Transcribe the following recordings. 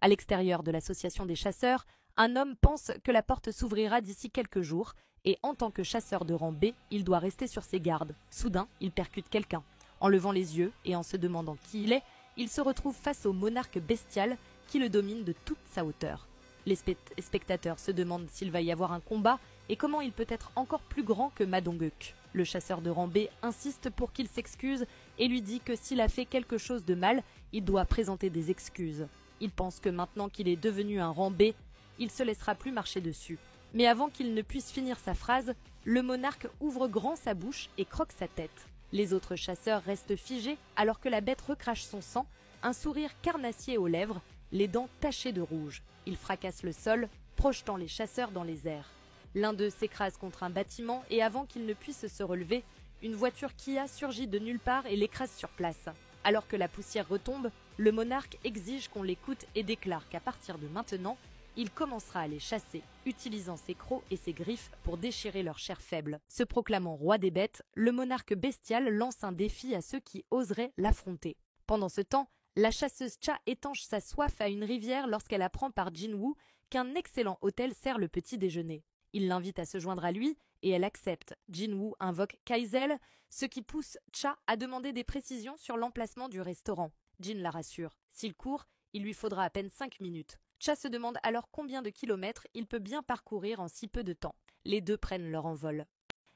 À l'extérieur de l'association des chasseurs, un homme pense que la porte s'ouvrira d'ici quelques jours et en tant que chasseur de rang B, il doit rester sur ses gardes. Soudain, il percute quelqu'un. En levant les yeux et en se demandant qui il est, il se retrouve face au monarque bestial qui le domine de toute sa hauteur. Les spectateurs se demandent s'il va y avoir un combat et comment il peut être encore plus grand que Madonguk. Le chasseur de rang B insiste pour qu'il s'excuse et lui dit que s'il a fait quelque chose de mal, il doit présenter des excuses. Il pense que maintenant qu'il est devenu un rang B, il se laissera plus marcher dessus. Mais avant qu'il ne puisse finir sa phrase, le monarque ouvre grand sa bouche et croque sa tête. Les autres chasseurs restent figés alors que la bête recrache son sang, un sourire carnassier aux lèvres, les dents tachées de rouge. Il fracasse le sol, projetant les chasseurs dans les airs. L'un d'eux s'écrase contre un bâtiment et avant qu'il ne puisse se relever, une voiture Kia surgit de nulle part et l'écrase sur place. Alors que la poussière retombe, le monarque exige qu'on l'écoute et déclare qu'à partir de maintenant, il commencera à les chasser, utilisant ses crocs et ses griffes pour déchirer leur chair faible. Se proclamant roi des bêtes, le monarque bestial lance un défi à ceux qui oseraient l'affronter. Pendant ce temps, la chasseuse Cha étanche sa soif à une rivière lorsqu'elle apprend par Jinwoo qu'un excellent hôtel sert le petit déjeuner. Il l'invite à se joindre à lui et elle accepte. Jinwoo invoque Kaizel, ce qui pousse Cha à demander des précisions sur l'emplacement du restaurant. Jin la rassure. S'il court, il lui faudra à peine 5 minutes. Cha se demande alors combien de kilomètres il peut bien parcourir en si peu de temps. Les deux prennent leur envol.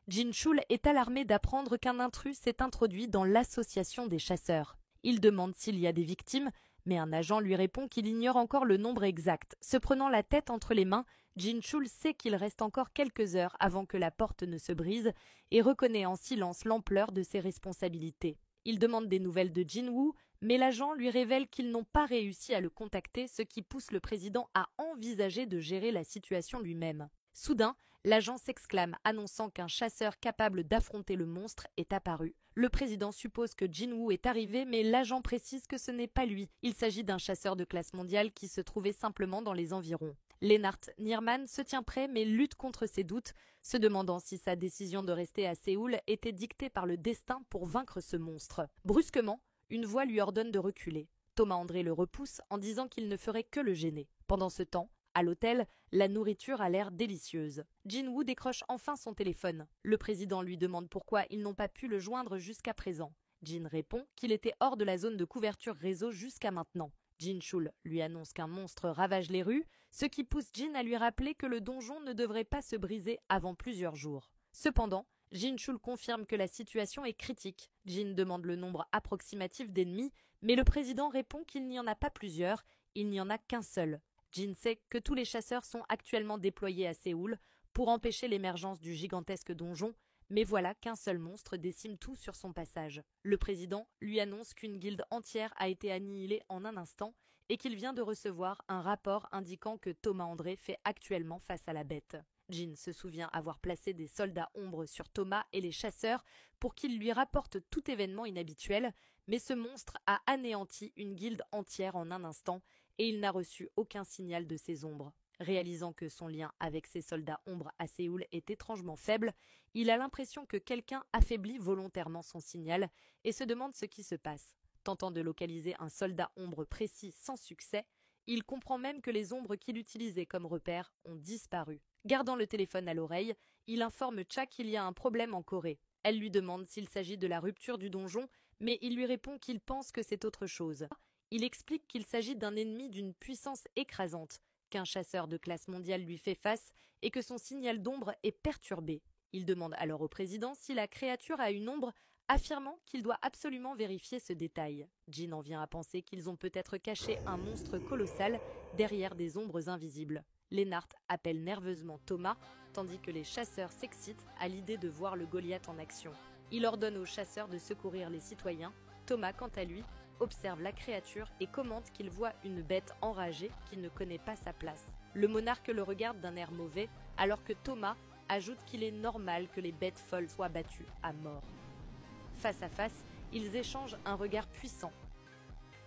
Jin Chul est alarmé d'apprendre qu'un intrus s'est introduit dans l'association des chasseurs. Il demande s'il y a des victimes, mais un agent lui répond qu'il ignore encore le nombre exact. Se prenant la tête entre les mains, Jin Chul sait qu'il reste encore quelques heures avant que la porte ne se brise et reconnaît en silence l'ampleur de ses responsabilités. Il demande des nouvelles de Jinwoo, mais l'agent lui révèle qu'ils n'ont pas réussi à le contacter, ce qui pousse le président à envisager de gérer la situation lui-même. Soudain, l'agent s'exclame, annonçant qu'un chasseur capable d'affronter le monstre est apparu. Le président suppose que Jinwoo est arrivé, mais l'agent précise que ce n'est pas lui. Il s'agit d'un chasseur de classe mondiale qui se trouvait simplement dans les environs. Lennart Nierman se tient prêt mais lutte contre ses doutes, se demandant si sa décision de rester à Séoul était dictée par le destin pour vaincre ce monstre. Brusquement, une voix lui ordonne de reculer. Thomas André le repousse en disant qu'il ne ferait que le gêner. Pendant ce temps, à l'hôtel, la nourriture a l'air délicieuse. Jinwoo décroche enfin son téléphone. Le président lui demande pourquoi ils n'ont pas pu le joindre jusqu'à présent. Jin répond qu'il était hors de la zone de couverture réseau jusqu'à maintenant. Jin Chul lui annonce qu'un monstre ravage les rues, ce qui pousse Jin à lui rappeler que le donjon ne devrait pas se briser avant plusieurs jours. Cependant, Jin Chul confirme que la situation est critique. Jin demande le nombre approximatif d'ennemis, mais le président répond qu'il n'y en a pas plusieurs, il n'y en a qu'un seul. Jin sait que tous les chasseurs sont actuellement déployés à Séoul pour empêcher l'émergence du gigantesque donjon, mais voilà qu'un seul monstre décime tout sur son passage. Le président lui annonce qu'une guilde entière a été annihilée en un instant et qu'il vient de recevoir un rapport indiquant que Thomas André fait actuellement face à la bête. Jin se souvient avoir placé des soldats ombres sur Thomas et les chasseurs pour qu'ils lui rapportent tout événement inhabituel, mais ce monstre a anéanti une guilde entière en un instant et il n'a reçu aucun signal de ces ombres. Réalisant que son lien avec ses soldats ombres à Séoul est étrangement faible, il a l'impression que quelqu'un affaiblit volontairement son signal et se demande ce qui se passe. Tentant de localiser un soldat ombre précis sans succès, il comprend même que les ombres qu'il utilisait comme repère ont disparu. Gardant le téléphone à l'oreille, il informe Cha qu'il y a un problème en Corée. Elle lui demande s'il s'agit de la rupture du donjon, mais il lui répond qu'il pense que c'est autre chose. Il explique qu'il s'agit d'un ennemi d'une puissance écrasante, qu'un chasseur de classe mondiale lui fait face et que son signal d'ombre est perturbé. Il demande alors au président si la créature a une ombre, affirmant qu'il doit absolument vérifier ce détail. Jin en vient à penser qu'ils ont peut-être caché un monstre colossal derrière des ombres invisibles. Lennart appelle nerveusement Thomas, tandis que les chasseurs s'excitent à l'idée de voir le Goliath en action. Il ordonne aux chasseurs de secourir les citoyens. Thomas, quant à lui, observe la créature et commente qu'il voit une bête enragée qui ne connaît pas sa place. Le monarque le regarde d'un air mauvais, alors que Thomas ajoute qu'il est normal que les bêtes folles soient battues à mort. Face à face, ils échangent un regard puissant.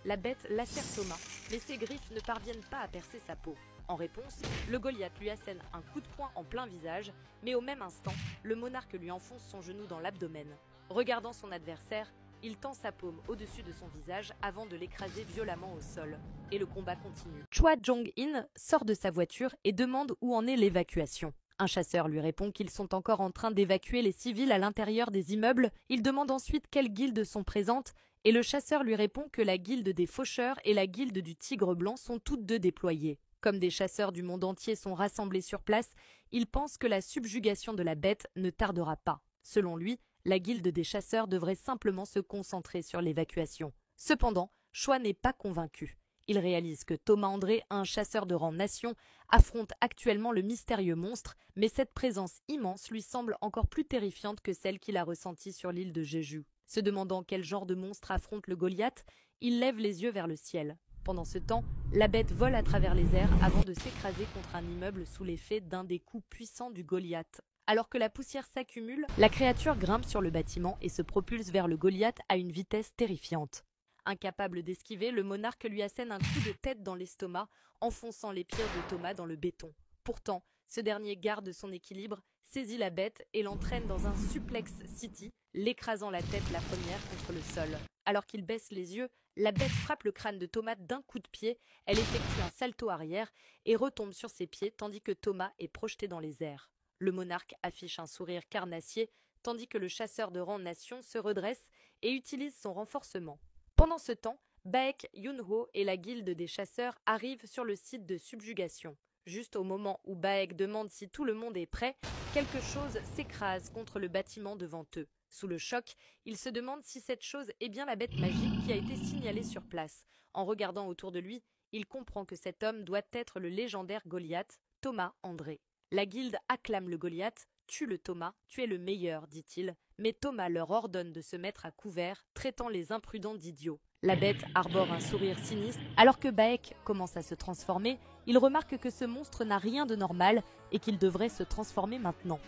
La bête lacère Thomas, mais ses griffes ne parviennent pas à percer sa peau. En réponse, le Goliath lui assène un coup de poing en plein visage, mais au même instant, le monarque lui enfonce son genou dans l'abdomen. Regardant son adversaire, il tend sa paume au-dessus de son visage avant de l'écraser violemment au sol. Et le combat continue. Choi Jong-in sort de sa voiture et demande où en est l'évacuation. Un chasseur lui répond qu'ils sont encore en train d'évacuer les civils à l'intérieur des immeubles. Il demande ensuite quelles guildes sont présentes et le chasseur lui répond que la guilde des faucheurs et la guilde du tigre blanc sont toutes deux déployées. Comme des chasseurs du monde entier sont rassemblés sur place, il pense que la subjugation de la bête ne tardera pas. Selon lui, la guilde des chasseurs devrait simplement se concentrer sur l'évacuation. Cependant, Choi n'est pas convaincu. Il réalise que Thomas André, un chasseur de rang nation, affronte actuellement le mystérieux monstre, mais cette présence immense lui semble encore plus terrifiante que celle qu'il a ressentie sur l'île de Jeju. Se demandant quel genre de monstre affronte le Goliath, il lève les yeux vers le ciel. Pendant ce temps, la bête vole à travers les airs avant de s'écraser contre un immeuble sous l'effet d'un des coups puissants du Goliath. Alors que la poussière s'accumule, la créature grimpe sur le bâtiment et se propulse vers le Goliath à une vitesse terrifiante. Incapable d'esquiver, le monarque lui assène un coup de tête dans l'estomac, enfonçant les pieds de Thomas dans le béton. Pourtant, ce dernier garde son équilibre, saisit la bête et l'entraîne dans un suplex city, l'écrasant la tête la première contre le sol. Alors qu'il baisse les yeux, la bête frappe le crâne de Thomas d'un coup de pied, elle effectue un salto arrière et retombe sur ses pieds tandis que Thomas est projeté dans les airs. Le monarque affiche un sourire carnassier, tandis que le chasseur de rang nation se redresse et utilise son renforcement. Pendant ce temps, Baek Yoon-ho et la guilde des chasseurs arrivent sur le site de subjugation. Juste au moment où Baek demande si tout le monde est prêt, quelque chose s'écrase contre le bâtiment devant eux. Sous le choc, ils se demandent si cette chose est bien la bête magique qui a été signalée sur place. En regardant autour de lui, il comprend que cet homme doit être le légendaire Goliath, Thomas André. La guilde acclame le Goliath, tue le Thomas, tu es le meilleur, dit-il, mais Thomas leur ordonne de se mettre à couvert, traitant les imprudents d'idiots. La bête arbore un sourire sinistre, alors que Baek commence à se transformer, il remarque que ce monstre n'a rien de normal et qu'il devrait se transformer maintenant.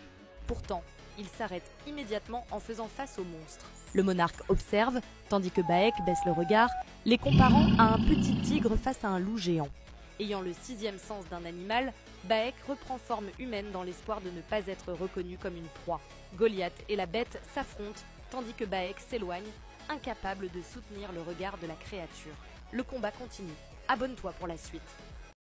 Pourtant, il s'arrête immédiatement en faisant face au monstre. Le monarque observe, tandis que Baek baisse le regard, les comparant à un petit tigre face à un loup géant. Ayant le sixième sens d'un animal, Baek reprend forme humaine dans l'espoir de ne pas être reconnu comme une proie. Goliath et la bête s'affrontent, tandis que Baek s'éloigne, incapable de soutenir le regard de la créature. Le combat continue. Abonne-toi pour la suite.